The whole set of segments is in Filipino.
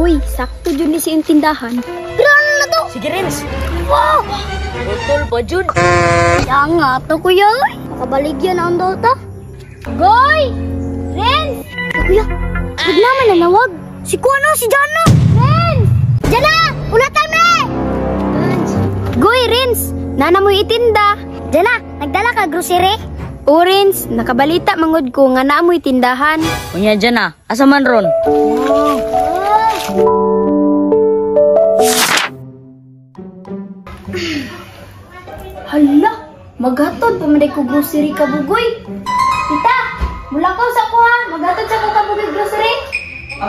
Boy, sakto dyan ni sa iyong tindahan. Grabe na to! Sige, Renz. Wow! Utol pa, Jud. Kaya nga to, kuya. Makabaligyan na ang dota. Goy! Renz! Kuya, huwag naman nanawag. Si Kuano, si Jana! Renz! Jana! Ulatan me! Goy, Renz! Nana mo itinda. Jana, nagdala ka grocery? O, Renz, nakabalita mangod ko nga naamoy tindahan. Unya dyan na. Asa man ron? Hala, maghatod pamaday ko grocery ka, Bugoy. Tita, mula ko sa kuha. Maghatod sa ko ka, Bugoy, grocery.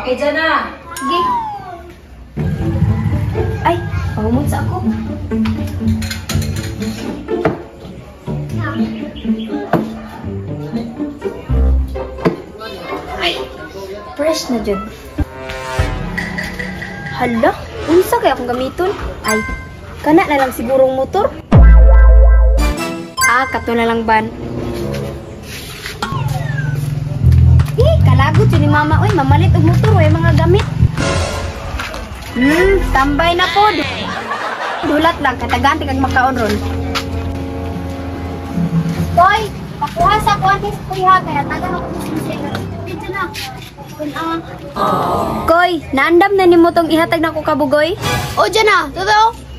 Okay, dyan na. Sige. Ay, pahumot sa ako. Ay, fresh na dyan. Hala, unsa kaya akong gamiton? Ay, kana na lang sigurong motor. Kato na lang ban. Kalagot yun ni mama. Uy, mamalit og motor. Uy, mga gamit. Tambay na po. Dulat lang. Kataganti kag makaon ron. Boy, pakuha sa kuwantis priha. Kaya tagan ako sa sincere. Dito na. Koy, naandam na ni mo tong ihatag na ko kabugoy? O, dyan na. Totoo?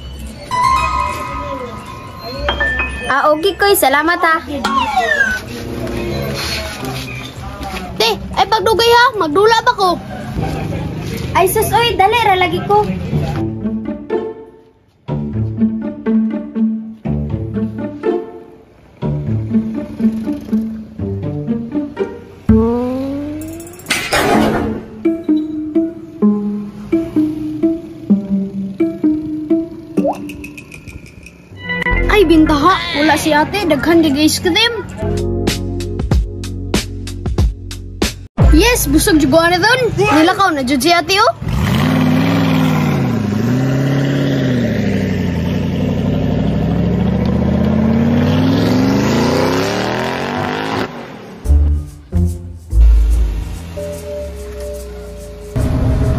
Okay, Koy. Salamat, ha. Te, ay pagdugay, ha. Magdula ba ko? Ay, sus, oy. Dali, ralagi ko. Ay, bintaha. Wala si ate. Daghan di guys ka them. Yes, busog juga na doon. Nilakaw na dyan si ate, oh.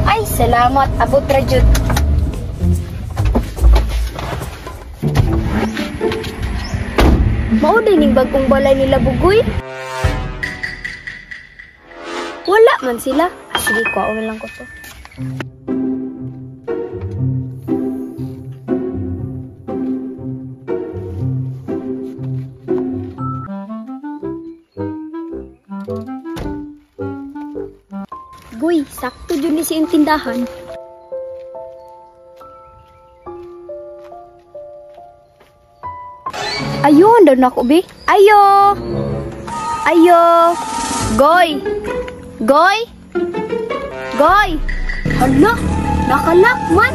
Ay, salamat. Abot ra jud. Mao din ning bagong balay nila Bugoy. Wala man sila. Sige, kuha na lang ko to. Goy, sakto dyan ni sa iyong tindahan. Ayun, doon ako, be. Ayo! Ayo! Goy! Goy! Goy! Hala! Nakalak man!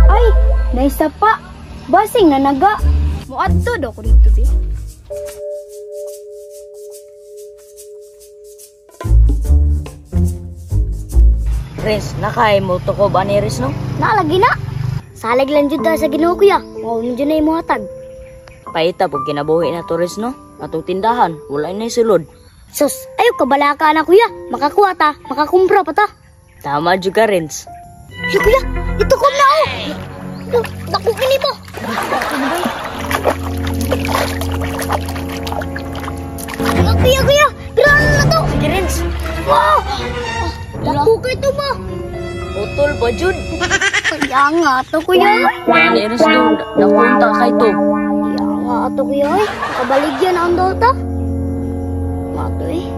Ay! Naisa pa! Basing na naga! Muadto daw ko dito, be. Renz, nakain mo to ko ba ni Riz, no? Naalagi na! Salag lang dyan sa Ginoo, kuya. Mao mo dyan na yung hatag. Paita pag kinabuhi na to Riz, no? Atong tindahan, wala na isulod. Sus, ayaw kabala ka na, kuya. Makakuha ta, makakumpra pa ta. Tama juga, Renz. Yo, kuya, ito ko na, oh. Naku, ini mo. Kuya, kuya, grabe na to. Sige, Renz. Wow! Naku ka ito, ma. Utol pa, Jud. Kaya nga to, kuya. Ni Riz, no? Nakunta kay to. Kaya nga to, kuya. Kabaligyan na ang dota. Mato, eh.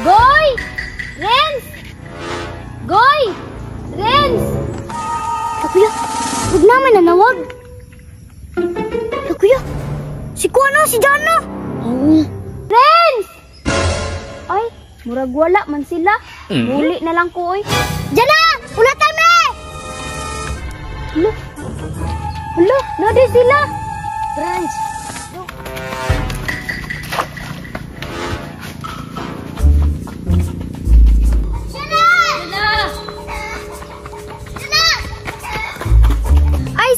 Goy! Renz! Goy! Renz! Kuya, huwag naman nanawag. Kuya, si Kuano, si Jana. Renz! Ay, murag wala man sila. Muli na lang ko, oy. Jana! Ulatan me! Hala, hala, nade sila. Renz!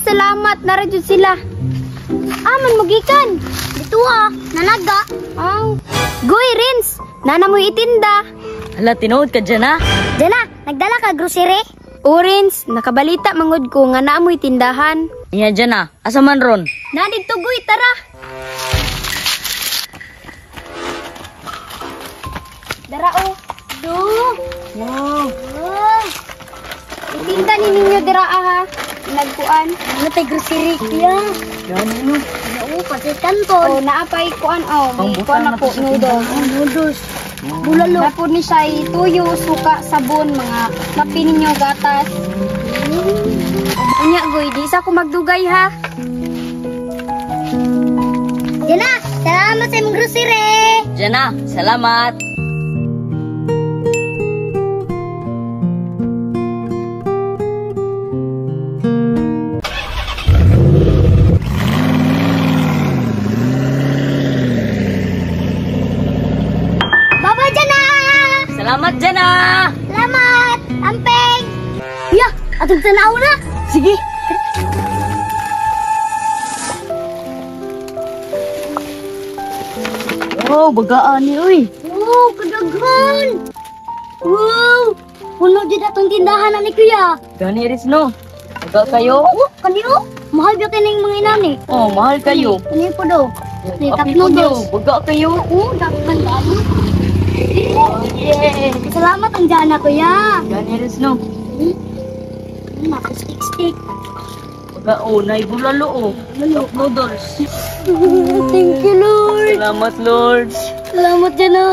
Salamat, narajud sila. Man magikan. Dito nanaga. Goy, Renz, nana mo itinda. Hala, tinuod ka dyan, ha? Jana, nagdala ka grocery? Orange, nakabalita mangod ko nga naamoy tindahan. Iya dyan, ha? Asa man ron? Nadig tugoy, tara. Dara o. Wow. Itinda ni ninyo dira ha. Nagkuan. Ano tayo grocery? Yeah. Yan, ano? Oo, pati kanton. O naapay kuan o. May Pangbutan kuan na na po po sa noodles. Noodles. Bulalo. Na po ni siya tuyo, suka, sabon, mga kape ninyo, gatas. Unya goy, di isa ko magdugay ha. Jana, salamat sa imong grocery. Dyan, ha? Salamat. Bye-bye, Jana. Salamat dyan, ha? Salamat. Ampeng. Ya, atong tanaw na. Sige. Wow, bagaan ni, uy. Wow, kadaghan. Wow. Puno dyan atong tindahan na ni Kuya. Gani, Riz, no? Baga kayo? Oh, kanino? Mahal ba kayo ng mga inani? Oh, mahal kayo. Kanino po daw? Ni Api tatlo ko niyo. dos. Baga kayo. Oo, dapat dami. Yeah. Salamat ang Jana, Kuya. Gani, Riz, no? Naku, stick. Baga, oh, naibulalo, oh. Noodles. Thank you, Lord. Salamat, Lord. Salamat, Jana.